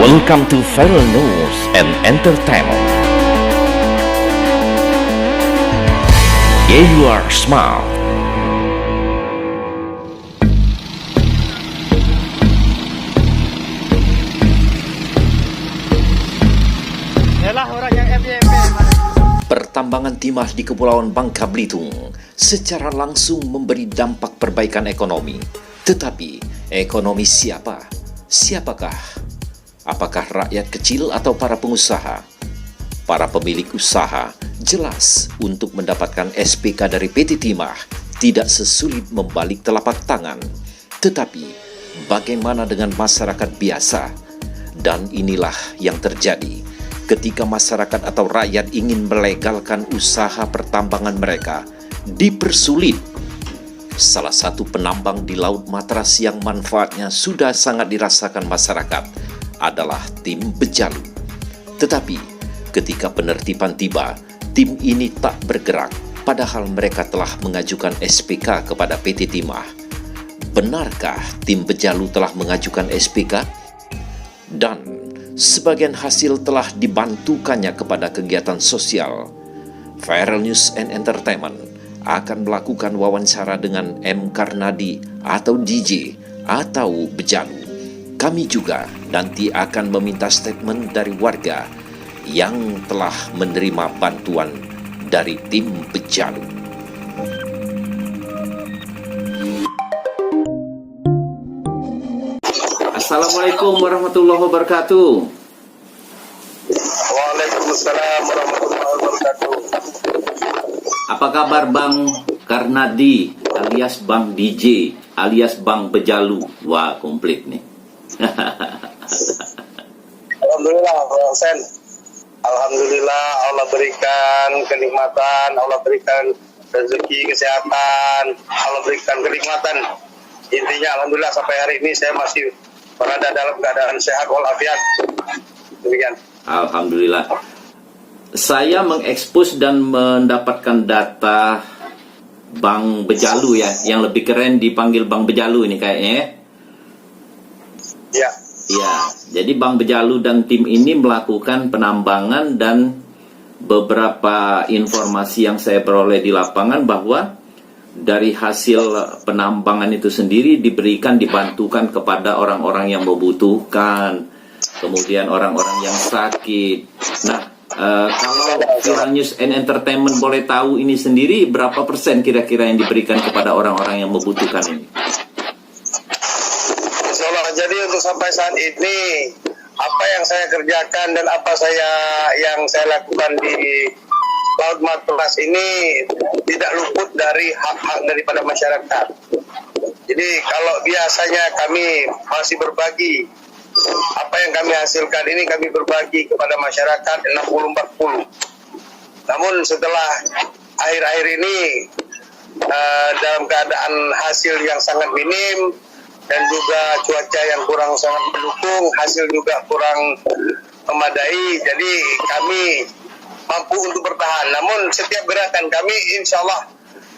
Welcome to Viral News and Entertainment. Yeah, you are smart. Pertambangan timah di Kepulauan Bangka Belitung secara langsung memberi dampak perbaikan ekonomi. Tetapi ekonomi siapa? Siapakah? Apakah rakyat kecil atau para pengusaha? Para pemilik usaha jelas untuk mendapatkan SPK dari PT Timah tidak sesulit membalik telapak tangan. Tetapi bagaimana dengan masyarakat biasa? Dan inilah yang terjadi ketika masyarakat atau rakyat ingin melegalkan usaha pertambangan mereka, dipersulit. Salah satu penambang di Laut Matras yang manfaatnya sudah sangat dirasakan masyarakat adalah tim Bejalu. Tetapi ketika penertiban tiba, tim ini tak bergerak, padahal mereka telah mengajukan SPK kepada PT Timah. Benarkah tim Bejalu telah mengajukan SPK? Dan sebagian hasil telah dibantukannya kepada kegiatan sosial. Viral News and Entertainment akan melakukan wawancara dengan M. Karnadi atau DJ atau Bejalu. Kami juga nanti akan meminta statement dari warga yang telah menerima bantuan dari tim Bejalu. Assalamualaikum warahmatullahi wabarakatuh. Waalaikumsalam warahmatullahi wabarakatuh. Apa kabar Bang Karnadi alias Bang DJ alias Bang Bejalu? Wah, komplit nih. Alhamdulillah, Bang Sen. Alhamdulillah, Allah berikan kenikmatan, Allah berikan rezeki, kesehatan, Allah berikan kenikmatan. Intinya alhamdulillah sampai hari ini saya masih berada dalam keadaan sehat walafiat. Demikian. Alhamdulillah. Saya mengekspos dan mendapatkan data Bang Bejalu ya, yang lebih keren dipanggil Bang Bejalu ini kayaknya ya. Ya. Ya, jadi Bang Bejalu dan tim ini melakukan penambangan dan beberapa informasi yang saya peroleh di lapangan bahwa dari hasil penambangan itu sendiri dibantukan kepada orang-orang yang membutuhkan, kemudian orang-orang yang sakit. Nah, kalau Viral News and Entertainment boleh tahu ini sendiri, berapa persen kira-kira yang diberikan kepada orang-orang yang membutuhkan ini? Insyaallah, jadi untuk sampai saat ini apa yang saya kerjakan dan apa yang saya lakukan di Laut Matras ini tidak luput dari hak-hak daripada masyarakat. Jadi kalau biasanya kami masih berbagi apa yang kami hasilkan ini, kami berbagi kepada masyarakat 60-40. Namun setelah akhir-akhir ini dalam keadaan hasil yang sangat minim dan juga cuaca yang kurang sangat mendukung, hasil juga kurang memadai, jadi kami mampu untuk bertahan. Namun setiap gerakan kami, insya Allah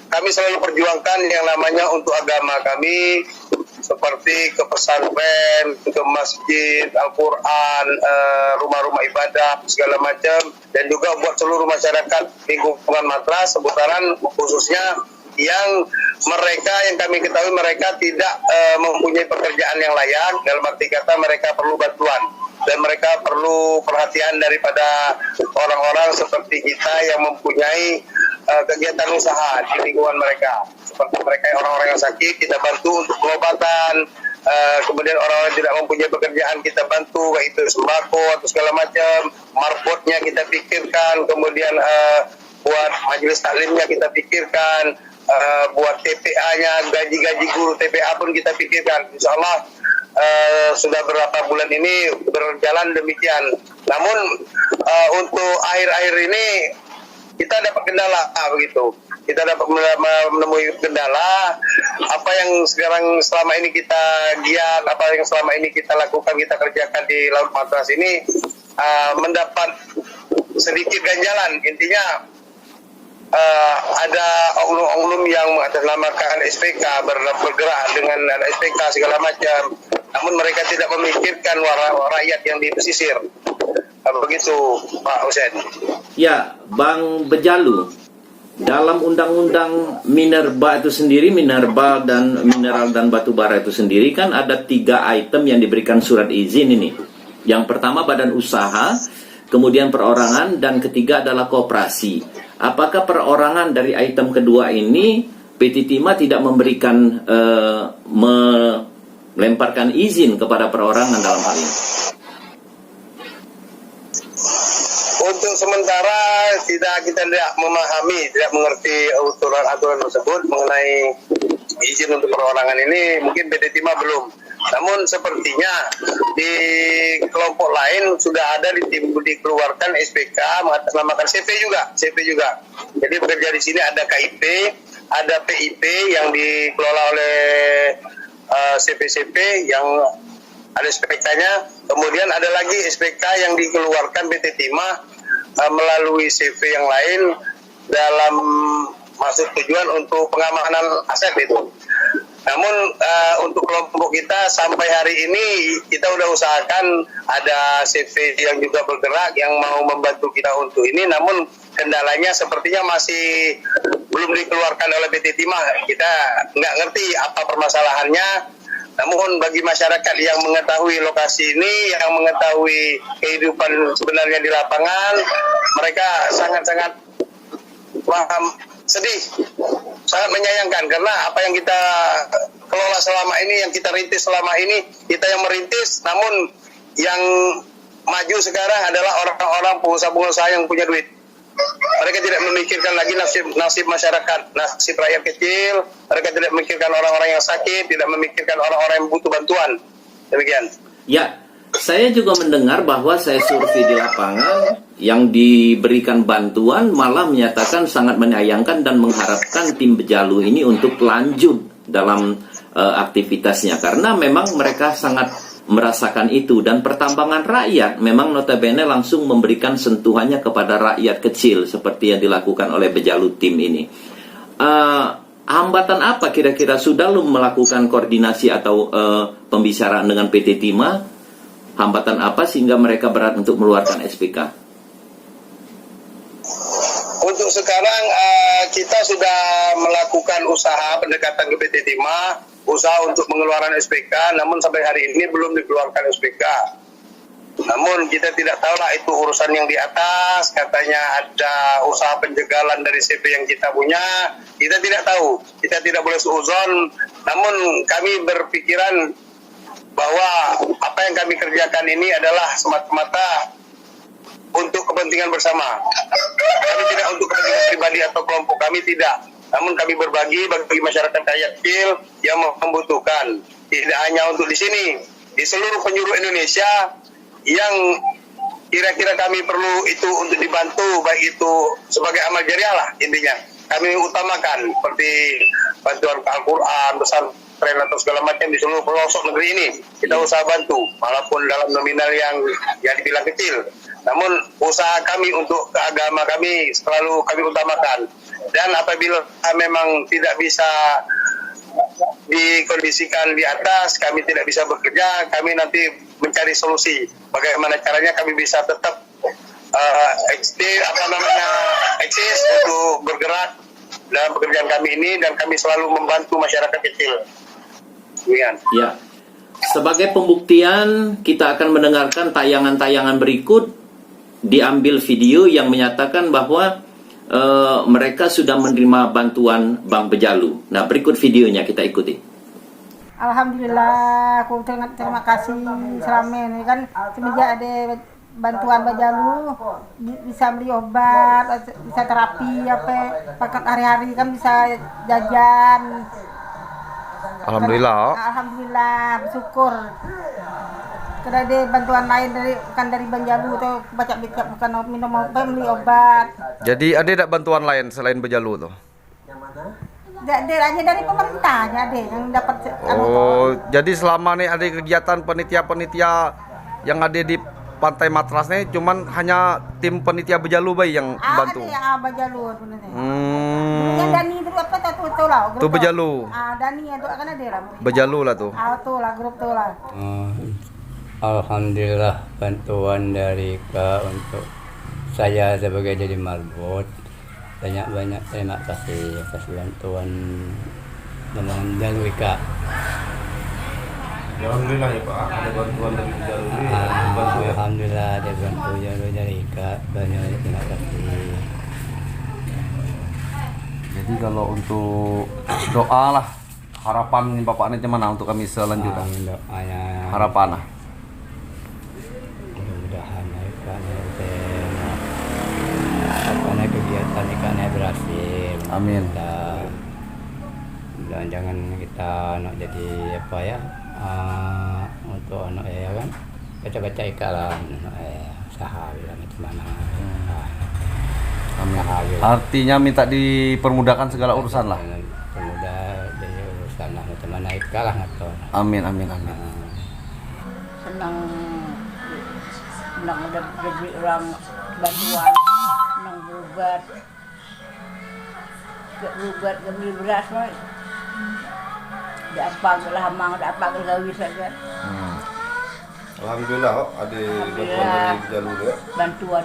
kami selalu perjuangkan yang namanya untuk agama kami, seperti ke pesantren, ke masjid, Al-Quran, rumah-rumah ibadah, segala macam, dan juga buat seluruh masyarakat lingkungan Matras, seputaran khususnya yang kami ketahui mereka tidak mempunyai pekerjaan yang layak, dalam arti kata mereka perlu bantuan dan mereka perlu perhatian daripada orang-orang seperti kita yang mempunyai kegiatan usaha di lingkungan mereka. Seperti mereka orang-orang yang sakit, kita bantu untuk pengobatan, kemudian orang-orang yang tidak mempunyai pekerjaan kita bantu, baik itu sembako atau segala macam, marbotnya kita pikirkan, kemudian buat majelis taklimnya kita pikirkan, buat TPA-nya, gaji-gaji guru TPA pun kita pikirkan. Insya Allah sudah berapa bulan ini berjalan demikian. Namun untuk akhir-akhir ini kita dapat kendala begitu. Kita dapat menemui kendala. Apa yang sekarang selama ini kita giat, apa yang selama ini kita lakukan, kita kerjakan di Laut Matras ini mendapat sedikit ganjalan. Intinya ada oknum-oknum yang mengatasnamakan SPK, bergerak dengan SPK segala macam. namun mereka tidak memikirkan rakyat yang di pesisir. Begitu Pak Husein. Ya, Bang Bejalu, dalam undang-undang minerba itu sendiri, mineral dan batu bara itu sendiri kan ada 3 item yang diberikan surat izin ini. Yang pertama badan usaha, kemudian perorangan, dan ketiga adalah koperasi. Apakah perorangan dari item kedua ini PT Timah tidak memberikan melemparkan izin kepada perorangan dalam hal ini? Untuk sementara kita tidak memahami, tidak mengerti aturan tersebut mengenai izin untuk perorangan ini. Mungkin PT Timah belum. Namun sepertinya di kelompok lain sudah ada dikeluarkan SPK mengatasnamakan CP juga. Jadi bekerja di sini ada KIP, ada PIP yang dikelola oleh CP-CP yang ada SPK-nya. Kemudian ada lagi SPK yang dikeluarkan PT Timah melalui CV yang lain dalam maksud tujuan untuk pengamanan aset itu. Namun untuk kelompok kita sampai hari ini kita udah usahakan ada CV yang juga bergerak yang mau membantu kita untuk ini, namun kendalanya sepertinya masih belum dikeluarkan oleh PT Timah. Kita nggak ngerti apa permasalahannya. Namun bagi masyarakat yang mengetahui lokasi ini, yang mengetahui kehidupan sebenarnya di lapangan, mereka sangat-sangat paham, sedih, sangat menyayangkan karena apa yang kita kelola selama ini, yang kita rintis selama ini, kita yang merintis, namun yang maju sekarang adalah orang-orang pengusaha-pengusaha yang punya duit. Mereka tidak memikirkan lagi nasib masyarakat, nasib rakyat kecil. Mereka tidak memikirkan orang-orang yang sakit, tidak memikirkan orang-orang yang butuh bantuan. Demikian. Ya, saya juga mendengar bahwa saya survei di lapangan yang diberikan bantuan malah menyatakan sangat menyayangkan dan mengharapkan tim Bejalu ini untuk lanjut dalam aktivitasnya karena memang mereka sangat merasakan itu, dan pertambangan rakyat memang notabene langsung memberikan sentuhannya kepada rakyat kecil seperti yang dilakukan oleh Bejalu tim ini. Hambatan apa kira-kira, sudah lu melakukan koordinasi atau pembicaraan dengan PT Timah? Hambatan apa sehingga mereka berat untuk mengeluarkan SPK? Untuk sekarang kita sudah melakukan usaha pendekatan ke PT Timah, usaha untuk pengeluaran SPK, namun sampai hari ini belum dikeluarkan SPK. Namun kita tidak tahu lah itu urusan yang di atas, katanya ada usaha penjagalan dari CP yang kita punya, kita tidak tahu, kita tidak boleh suuzon. Namun kami berpikiran bahwa apa yang kami kerjakan ini adalah semata-mata untuk kepentingan bersama. Kami tidak untuk kepentingan pribadi atau kelompok kami, tidak. Namun kami berbagi bagi masyarakat rakyat kecil yang membutuhkan. Tidak hanya untuk di sini, di seluruh penjuru Indonesia yang kira-kira kami perlu itu untuk dibantu, baik itu sebagai amal jariah lah intinya. Kami utamakan seperti bantuan Al-Quran, pesantren atau segala macam di seluruh pelosok negeri ini. Kita usaha bantu, walaupun dalam nominal yang dibilang kecil. Namun usaha kami untuk agama kami selalu kami utamakan. Dan apabila memang tidak bisa dikondisikan di atas, kami tidak bisa bekerja, kami nanti mencari solusi. Bagaimana caranya kami bisa tetap eksis untuk bergerak dalam pekerjaan kami ini, dan kami selalu membantu masyarakat kecil. Demikian. Ya. Sebagai pembuktian, kita akan mendengarkan tayangan-tayangan berikut, diambil video yang menyatakan bahwa mereka sudah menerima bantuan Bang Bejalu. Nah, berikut videonya kita ikuti. Alhamdulillah, aku terima kasih selama ini kan semenjak ada bantuan Bejalu bisa beli obat, bisa terapi apa pakai hari-hari kan bisa jajan. Alhamdulillah, bersyukur. Karena ada bantuan lain dari Bejalu tuh, baca bukan minum obat, beli obat. Jadi ada tak bantuan lain selain Bejalu tuh? Yang mana? Hanya dari pemerintahnya ada yang dapat. Jadi selama ini ada kegiatan panitia-panitia yang ada di Pantai Matras nih, cuman hanya tim panitia Bejalu bayi yang bantu. Ada yang Bejalu sebenarnya. Yang Dani itu apa tuh itu lah. Tuh Bejalu. Dani itu akan ada lah. Bejalu lah tuh. Tuh lah grup tuh lah. Alhamdulillah bantuan dari Kak untuk saya sebagai jadi marbot. Banyak-banyak terima kasih atas bantuan melalui Kak. Alhamdulillah ya Pak, ada bantuan dari Bejalu ini. Alhamdulillah ada bantuan dari Kak. Banyak terima kasih. Jadi kalau untuk doa lah, harapan Bapak ini gimana untuk kami selanjutnya? Doanya Harapan lah. mudah-mudahan ikannya kegiatan ikannya berhasil. Amin. Dan jangan kita nak jadi apa ya, untuk anak ya kan baca-baca ikan lah, usaha bilang itu mana. Amin. Artinya minta dipermudahkan segala urusan lah. Permudah dari urusan lah, mana ikan lah atau. Amin, amin, amin. Senang udah beri orang bantuan, senang berobat, beli beras mah, apa lama, apa gawi saja. Alhamdulillah ada bantuan dari Bejalu ya. Bantuan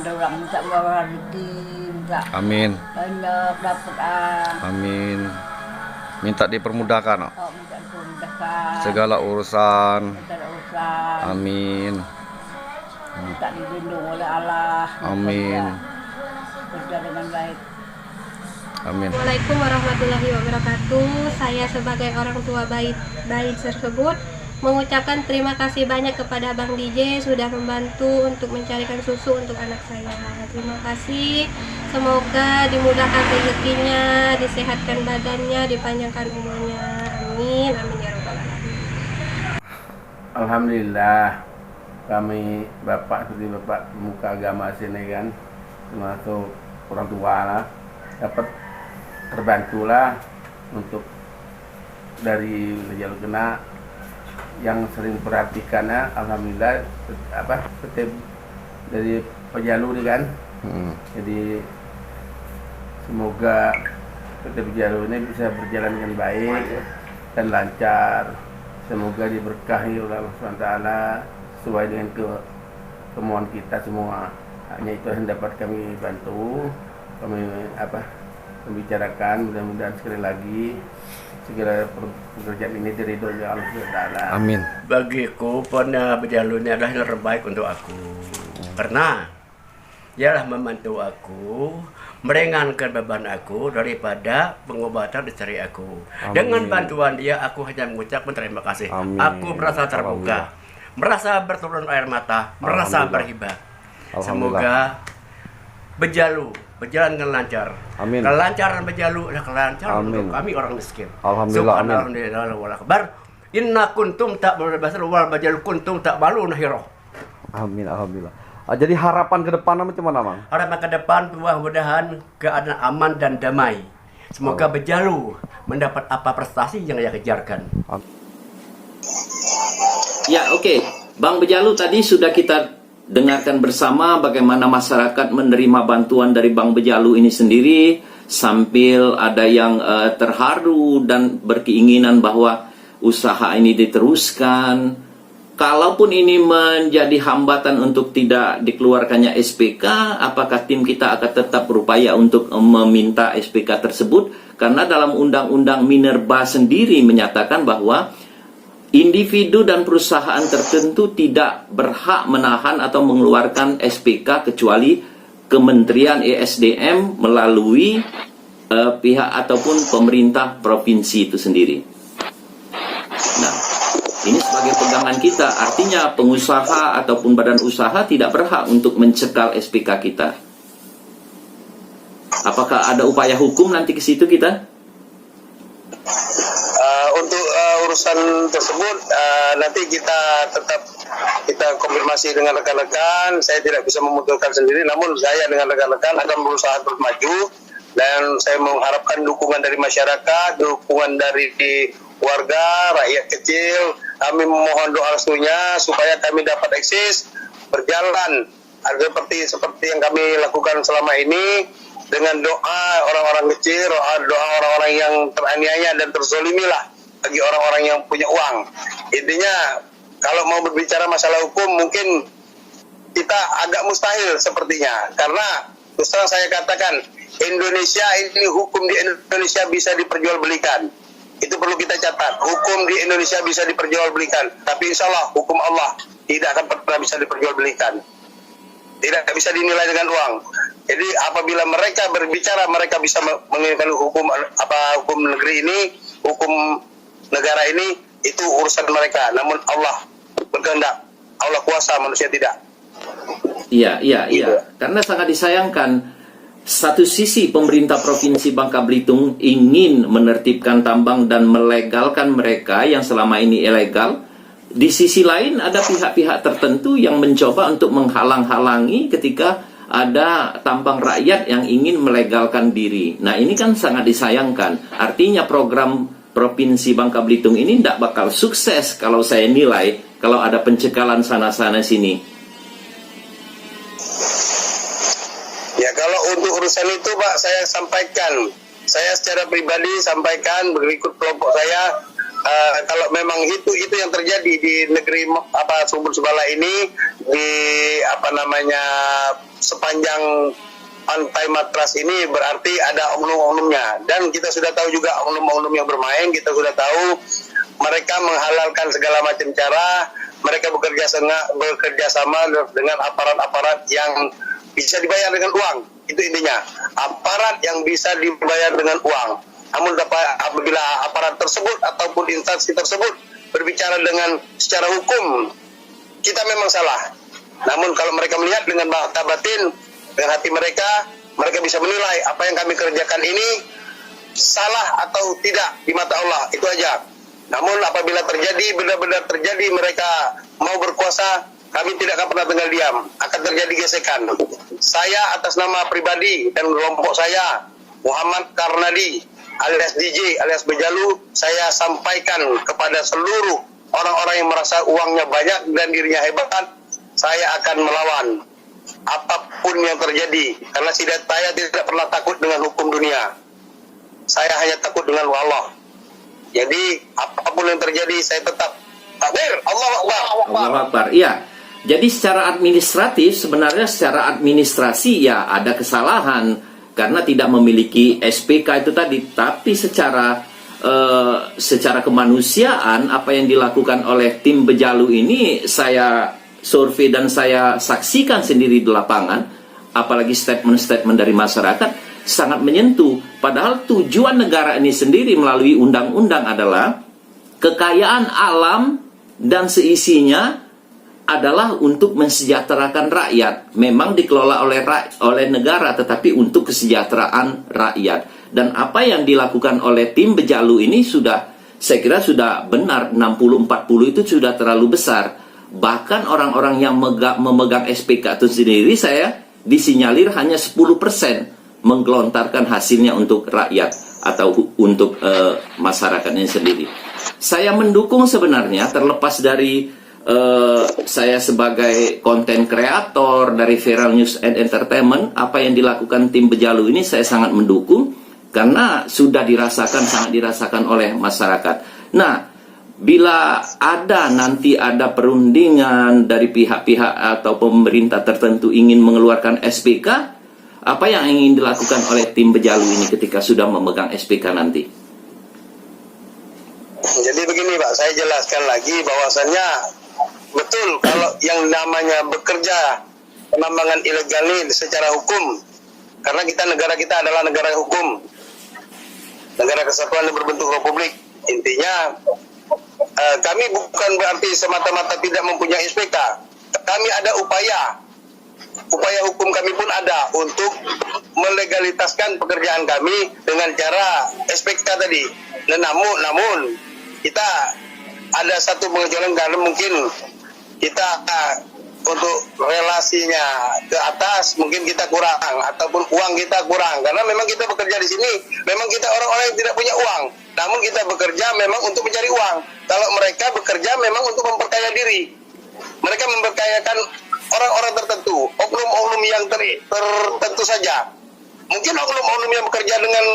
orang minta bawa rezeki, minta Amin, banyak dapat amin. Minta dipermudahkan minta dimudahkan segala urusan. segala urusan, Amin, minta dilindungi oleh Allah. amin, Kerja dengan baik. amin. Assalamualaikum warahmatullahi wabarakatuh. Saya sebagai orang tua bayi tersebut mengucapkan terima kasih banyak kepada Bang DJ sudah membantu untuk mencarikan susu untuk anak saya. Terima kasih. Semoga dimudahkan rezekinya, disehatkan badannya, dipanjangkan umurnya. Amin. Amin ya rabbal alamin. Alhamdulillah kami Bapak seperti Bapak pemuka agama sini kan, termasuk orang tua lah, dapat terbantulah untuk dari Bejalu Kena yang sering perhatikannya. Alhamdulillah setiap dari Bejalu ini kan. Jadi semoga PT Bejalu ini bisa berjalan dengan baik dan lancar. Semoga diberkahi oleh Allah SWT sesuai dengan kemauan kita semua. Hanya itu yang dapat kami bantu, kami membicarakan. Mudah-mudahan sekali lagi segala pekerjaan ini diridhoi oleh Allah SWT. Amin. Bagiku Pona Bejalu ini adalah yang terbaik untuk aku, karena dialah membantu aku meringankan beban aku daripada pengobatan istri aku. Amin. Dengan bantuan dia aku hanya mengucapkan terima kasih. Amin. Aku merasa terbuka, merasa berturun air mata, merasa berhibah. Semoga Bejalu berjalan dengan lancar. Amin. Kelancaran Bejalu adalah kelancaran Amin. untuk kami orang miskin. Alhamdulillah, amin. Subhanallah wal akbar. Inna kuntum tak berbasar wal Bejalu kuntum tak balu nahiro. Amin, alhamdulillah. Jadi harapan ke depan macam mana, Bang? Harapan ke depan mudah-mudahan keadaan aman dan damai. Semoga Bejalu mendapat apa prestasi yang ia kejarkan. Ya, oke. Bang Bejalu, tadi sudah kita dengarkan bersama bagaimana masyarakat menerima bantuan dari Bang Bejalu ini sendiri, sambil ada yang terharu dan berkeinginan bahwa usaha ini diteruskan. Kalaupun ini menjadi hambatan untuk tidak dikeluarkannya SPK, apakah tim kita akan tetap berupaya untuk meminta SPK tersebut? Karena dalam Undang-Undang Minerba sendiri menyatakan bahwa individu dan perusahaan tertentu tidak berhak menahan atau mengeluarkan SPK kecuali Kementerian ESDM melalui pihak ataupun pemerintah provinsi itu sendiri. Nah, ini sebagai pegangan kita, artinya pengusaha ataupun badan usaha tidak berhak untuk mencekal SPK kita. Apakah ada upaya hukum nanti ke situ kita? Untuk urusan tersebut nanti kita tetap konfirmasi dengan rekan-rekan. Saya tidak bisa memutuskan sendiri, namun saya dengan rekan-rekan akan berusaha terus maju, dan saya mengharapkan dukungan dari masyarakat, dukungan dari warga, rakyat kecil. Kami memohon doa restunya supaya kami dapat eksis berjalan seperti yang kami lakukan selama ini. dengan doa orang-orang kecil, doa orang-orang yang teraniaya dan terzolimi lah bagi orang-orang yang punya uang. Intinya kalau mau berbicara masalah hukum mungkin kita agak mustahil sepertinya, karena terus terang saya katakan Indonesia ini, hukum di Indonesia bisa diperjualbelikan. Itu perlu kita catat. Hukum di Indonesia bisa diperjualbelikan, tapi insya Allah hukum Allah tidak akan pernah bisa diperjualbelikan. Tidak bisa dinilai dengan uang. Jadi apabila mereka berbicara, mereka bisa menginginkan hukum negeri ini, hukum negara ini, itu urusan mereka. Namun Allah berkehendak, Allah kuasa, manusia tidak. Iya. Karena sangat disayangkan, satu sisi pemerintah Provinsi Bangka Belitung ingin menertibkan tambang dan melegalkan mereka yang selama ini ilegal. Di sisi lain ada pihak-pihak tertentu yang mencoba untuk menghalang-halangi ketika ada tambang rakyat yang ingin melegalkan diri. Nah, ini kan sangat disayangkan. Artinya program Provinsi Bangka Belitung ini tidak bakal sukses kalau saya nilai, kalau ada pencekalan sana-sana sini. Ya, kalau untuk urusan itu Pak, saya sampaikan. Saya secara pribadi sampaikan berikut kelompok saya. Kalau memang itu yang terjadi di negeri Sumber Subala ini, di sepanjang pantai Matras ini, berarti ada oknum-oknumnya, dan kita sudah tahu juga oknum-oknum yang bermain. Kita sudah tahu mereka menghalalkan segala macam cara, mereka bekerja sama dengan aparat-aparat yang bisa dibayar dengan uang. Itu intinya, aparat yang bisa dibayar dengan uang. Namun apabila aparat tersebut ataupun instansi tersebut berbicara dengan secara hukum, kita memang salah. Namun kalau mereka melihat dengan mata batin, dengan hati mereka bisa menilai apa yang kami kerjakan ini salah atau tidak di mata Allah. Itu aja. Namun apabila terjadi, benar-benar terjadi mereka mau berkuasa, kami tidak akan pernah tinggal diam. Akan terjadi gesekan. Saya atas nama pribadi dan kelompok saya, Muhammad Karnadi alias DJ alias Bejalu, saya sampaikan kepada seluruh orang-orang yang merasa uangnya banyak dan dirinya hebat, saya akan melawan apapun yang terjadi, karena saya tidak pernah takut dengan hukum dunia. Saya hanya takut dengan Allah. Jadi apapun yang terjadi, saya tetap takbir, Allahu Akbar. Allahu Akbar. Iya. Jadi secara administratif, sebenarnya secara administrasi ya ada kesalahan karena tidak memiliki SPK itu tadi, tapi secara kemanusiaan apa yang dilakukan oleh tim Bejalu ini saya survei dan saya saksikan sendiri di lapangan, apalagi statement-statement dari masyarakat sangat menyentuh. Padahal tujuan negara ini sendiri melalui undang-undang adalah kekayaan alam dan seisinya adalah untuk mensejahterakan rakyat. Memang dikelola oleh negara, tetapi untuk kesejahteraan rakyat. Dan apa yang dilakukan oleh tim Bejalu ini saya kira sudah benar. 60-40 itu sudah terlalu besar. Bahkan orang-orang yang memegang SPK itu sendiri, saya disinyalir hanya 10% menggelontarkan hasilnya untuk rakyat atau untuk masyarakatnya sendiri. Saya mendukung sebenarnya, terlepas dari saya sebagai konten kreator dari Viral News and Entertainment, apa yang dilakukan tim Bejalu ini saya sangat mendukung karena sudah sangat dirasakan oleh masyarakat. Nah, bila nanti ada perundingan dari pihak-pihak atau pemerintah tertentu ingin mengeluarkan SPK, apa yang ingin dilakukan oleh tim Bejalu ini ketika sudah memegang SPK nanti? Jadi begini Pak, saya jelaskan lagi bahwasannya betul, kalau yang namanya bekerja penambangan ilegal ini secara hukum, karena negara kita adalah negara hukum, negara kesatuan yang berbentuk republik. Intinya kami bukan berarti semata-mata tidak mempunyai SPK. Kami ada upaya hukum kami pun ada untuk melegalitaskan pekerjaan kami dengan cara SPK tadi. Dan namun kita ada satu pengecualian karena mungkin kita untuk relasinya ke atas mungkin kita kurang, ataupun uang kita kurang, karena memang kita bekerja di sini, memang kita orang-orang yang tidak punya uang, namun kita bekerja memang untuk mencari uang. Kalau mereka bekerja memang untuk memperkaya diri, mereka memperkayakan orang-orang tertentu, oknum-oknum yang tertentu saja. mungkin oknum-oknum yang bekerja dengan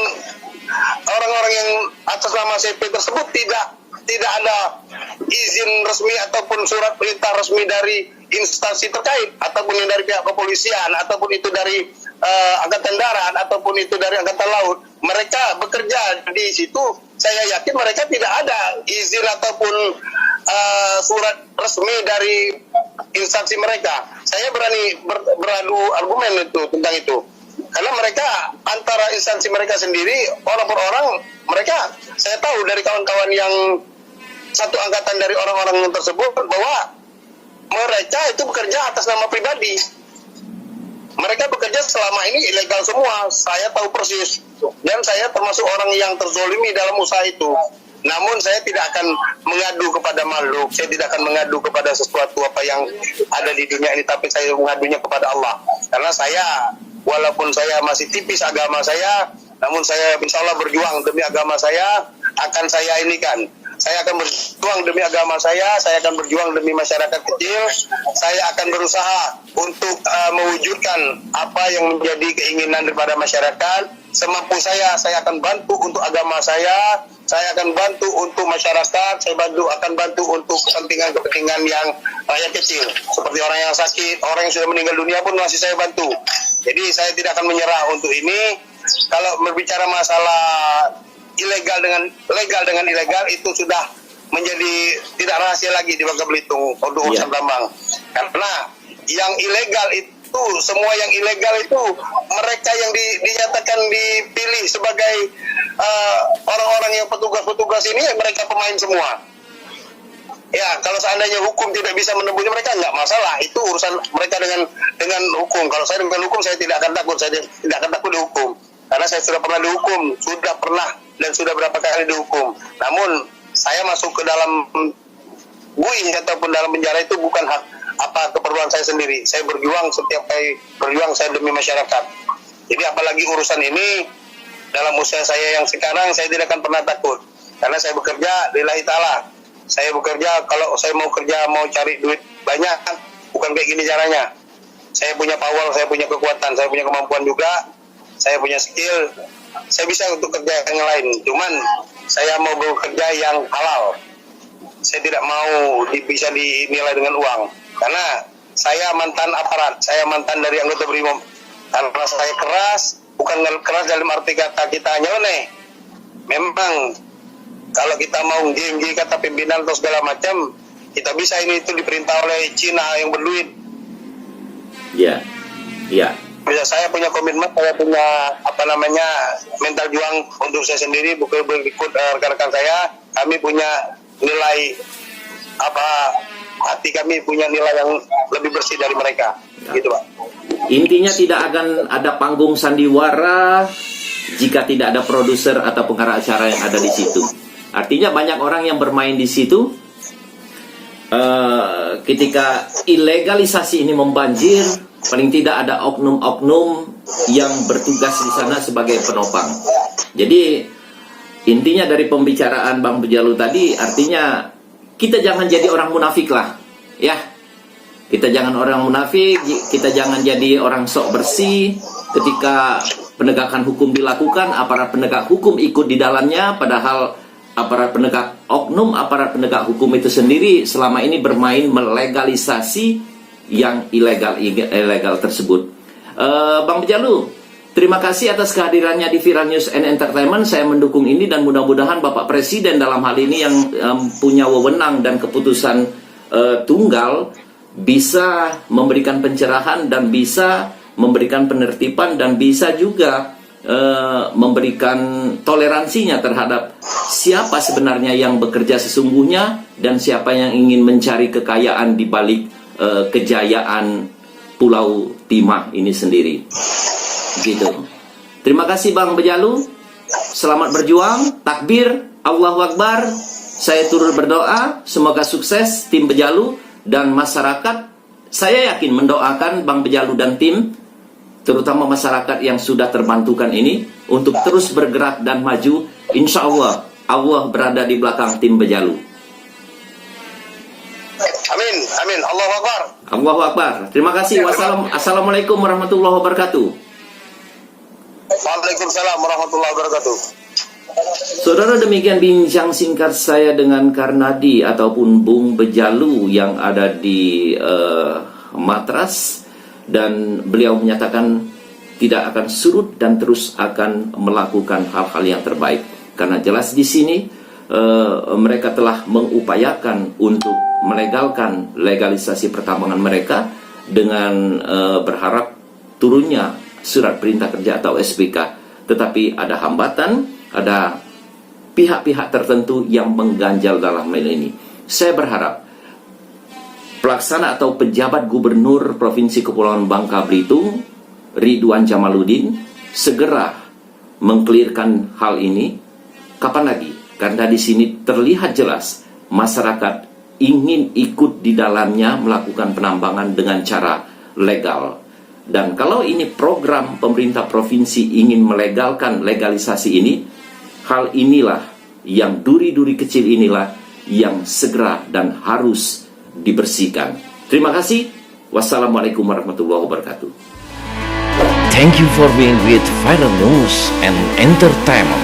orang-orang yang atas nama CP tersebut tidak ada izin resmi ataupun surat perintah resmi dari instansi terkait, ataupun yang dari pihak kepolisian, ataupun itu dari angkatan darat, ataupun itu dari angkatan laut. Mereka bekerja di situ, saya yakin mereka tidak ada izin ataupun surat resmi dari instansi mereka. Saya berani beradu argumen itu tentang itu. Karena mereka antara instansi mereka sendiri, orang per orang, mereka, saya tahu dari kawan-kawan yang satu angkatan dari orang-orang tersebut bahwa mereka itu bekerja atas nama pribadi. Mereka bekerja selama ini ilegal semua. Saya tahu persis. Dan saya termasuk orang yang terzolimi dalam usaha itu. Namun saya tidak akan mengadu kepada makhluk. Saya tidak akan mengadu kepada sesuatu apa yang ada di dunia ini. Tapi saya mengadunya kepada Allah. Karena saya, walaupun saya masih tipis agama saya, namun saya insya Allah berjuang demi agama saya, akan saya ini kan. Saya akan berjuang demi agama saya akan berjuang demi masyarakat kecil, saya akan berusaha untuk mewujudkan apa yang menjadi keinginan daripada masyarakat. Semampu saya akan bantu untuk agama saya akan bantu untuk masyarakat, akan bantu untuk kepentingan yang rakyat kecil. Seperti orang yang sakit, orang yang sudah meninggal dunia pun masih saya bantu. Jadi saya tidak akan menyerah untuk ini. Kalau berbicara masalah legal dengan ilegal itu sudah menjadi tidak rahasia lagi di Bangka Belitung untuk urusan tambang. Karena yang ilegal itu, semua yang ilegal itu mereka yang dinyatakan dipilih sebagai orang-orang yang petugas-petugas ini, mereka pemain semua. Ya, kalau seandainya hukum tidak bisa menembusnya mereka, nggak masalah. Itu urusan mereka dengan hukum. Kalau saya dengan hukum, saya tidak akan takut. Saya tidak akan takut dihukum. Karena saya sudah pernah dihukum, dan sudah berapa kali dihukum. Namun saya masuk ke dalam buih ataupun dalam penjara itu bukan hak keperluan saya sendiri. Saya berjuang, setiap kali berjuang saya demi masyarakat. Jadi apalagi urusan ini dalam usaha saya yang sekarang, saya tidak akan pernah takut. Karena saya bekerja lillahi ta'ala. Saya bekerja, kalau saya mau kerja, mau cari duit banyak, bukan kayak gini caranya. Saya punya power, saya punya kekuatan, saya punya kemampuan juga. Saya punya skill, saya bisa untuk kerja yang lain. Cuman saya mau bekerja yang halal. Saya tidak mau bisa dinilai dengan uang. Karena saya mantan aparat, saya mantan dari anggota BRIMOB. Karena saya keras, bukan keras dalam arti kata kita nyeleneh. Memang kalau kita mau genggi kata pimpinan atau segala macam, kita bisa ini itu diperintah oleh Cina yang berduit. Iya, iya. Bisa saya punya komitmen, saya punya mental juang untuk saya sendiri, bukan berikut rekan-rekan saya. Kami punya nilai hati kami punya nilai yang lebih bersih dari mereka, gitu Pak. Intinya tidak akan ada panggung sandiwara jika tidak ada produser atau pengarah acara yang ada di situ. Artinya banyak orang yang bermain di situ. Ketika ilegalisasi ini membanjir, paling tidak ada oknum-oknum yang bertugas di sana sebagai penopang. Jadi intinya dari pembicaraan Bang Bejalu tadi, artinya kita jangan jadi orang munafik lah, ya. Kita jangan orang munafik, kita jangan jadi orang sok bersih. Ketika penegakan hukum dilakukan, aparat penegak hukum ikut di dalamnya, padahal aparat penegak hukum itu sendiri selama ini bermain melegalisasi yang ilegal tersebut. Bang Bejalu, terima kasih atas kehadirannya di Viral News and Entertainment. Saya mendukung ini dan mudah-mudahan Bapak Presiden dalam hal ini yang punya wewenang dan keputusan tunggal bisa memberikan pencerahan dan bisa memberikan penertiban dan bisa juga memberikan toleransinya terhadap siapa sebenarnya yang bekerja sesungguhnya dan siapa yang ingin mencari kekayaan di balik kejayaan Pulau Timah ini sendiri. Gitu. Terima kasih Bang Bejalu. Selamat berjuang. Takbir, Allahu Akbar. Saya turut berdoa semoga sukses tim Bejalu dan masyarakat. Saya yakin mendoakan Bang Bejalu dan tim, terutama masyarakat yang sudah terbantukan ini, untuk terus bergerak dan maju. Insya Allah, Allah berada di belakang tim Bejalu. Amin, amin. Allahu Akbar. Allahu Akbar. Terima kasih. Assalamualaikum warahmatullahi wabarakatuh. Waalaikumsalam warahmatullahi wabarakatuh. Saudara, demikian bincang singkat saya dengan Karnadi ataupun Bung Bejalu yang ada di Matras, dan beliau menyatakan tidak akan surut dan terus akan melakukan hal-hal yang terbaik, karena jelas di sini mereka telah mengupayakan untuk melegalkan legalisasi pertambangan mereka dengan berharap turunnya surat perintah kerja atau SPK, tetapi ada hambatan, ada pihak-pihak tertentu yang mengganjal dalam hal ini. Saya berharap pelaksana atau pejabat gubernur Provinsi Kepulauan Bangka Belitung, Ridwan Jamaluddin, segera mengklirkan hal ini. Kapan lagi? Karena di sini terlihat jelas masyarakat ingin ikut di dalamnya melakukan penambangan dengan cara legal. Dan kalau ini program pemerintah provinsi ingin melegalkan legalisasi ini, hal inilah yang duri-duri kecil inilah yang segera dan harus dibersihkan. Terima kasih. Wassalamualaikum warahmatullahi wabarakatuh. Thank you for being with Viral News and Entertainment.